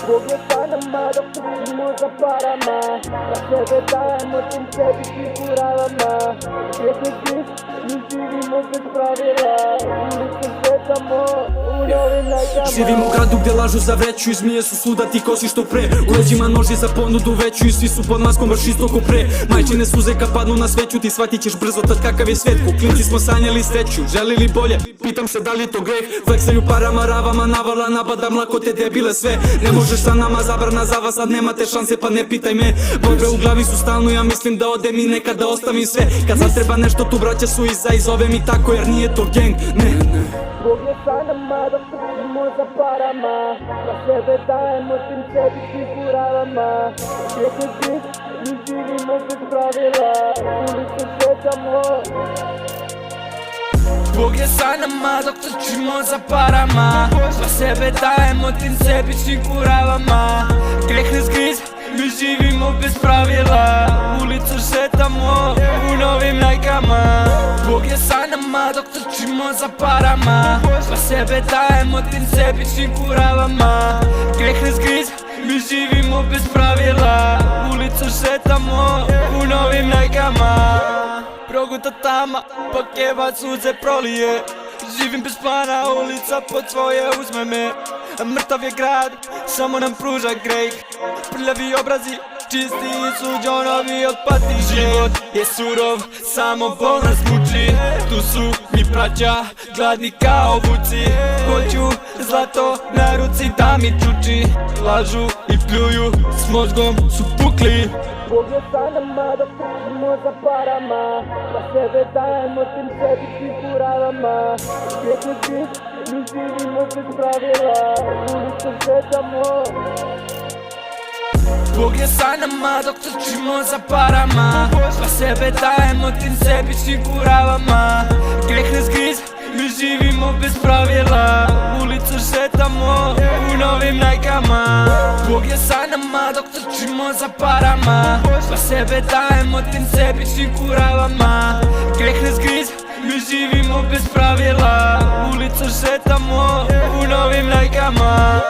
Bog je sa nama dok trčimo za parama, na sebe dajemo, tim sebi figuravama. Svijetni gris, mi živimo bez pravila, ulicu šetamo u novim najkama. Živim u gradu gdje lažu za vreću i zmije su svuda, ti kosi što pre. U leđima noži za ponudu veću i svi su pod maskom baš isto ko pre. Majčine suze kad padnu na sveću, ti shvatit ćeš brzo tad kakav je svijet. Ko klinci smo sanjali sreću, želili bolje, pitam se da li je to greh. Fleksaju parama, ravama, navala, nabada, mlako te debile sve. Ne možeš sa nama, zabrana za vas, sad nemate šanse pa ne pitaj me. Borbe u glavi su stalno, ja mislim da odem i nekad da ostavim sve. Kad sad treba nešto tu braća su iza i zove mi tako jer nije to gang, ne. Bog je sa nama dok trčimo za parama, na sebe dajemo, tim sebi figuravama. Svijetni gris, mi živimo bez pravila, ulicu šetamo. Bog je sa nama dok trčimo za parama, na sebe dajemo, tim sebi figuravama. Greh nas griz, mi živimo bez pravila, ulicu šetamo u novim najkama. Bog je sa nama dok trčimo za parama, na sebe dajemo, tim sebi figuravama. Greh nas griz, mi živimo bez pravila, ulicu šetamo u novim najkama. Proguta tama, pa keva suze prolije. Živim bez plana, ulica pod svoje uzme me. Mrtav je grad, samo nam pruža greh. Prljavi obrazi, čisti su džonovi od pati. Život je surov, samo bol nas muči. Tu su mi braća, gladni kao vuci. Hoću zlato na ruci da mi čuči. Lažu i pljuju, s mozgom su pukli. Bog je sa nama dok trčimo za parama, na sebe dajemo, tim sebi figuravama. Svijetni gris, mi živimo bez pravila, ulicu šetamo. Bog je sa nama dok trčimo za parama, na sebe dajemo, tim sebi figuravama. Greh nas griz, mi živimo bez pravila, ulicu šetamo u novim najkama. Bog je sa nama dok trčimo za parama, na sebe dajemo, tim sebi figuravama. Greh nas griz, mi živimo bez pravila, ulicu šetamo u novim najkama.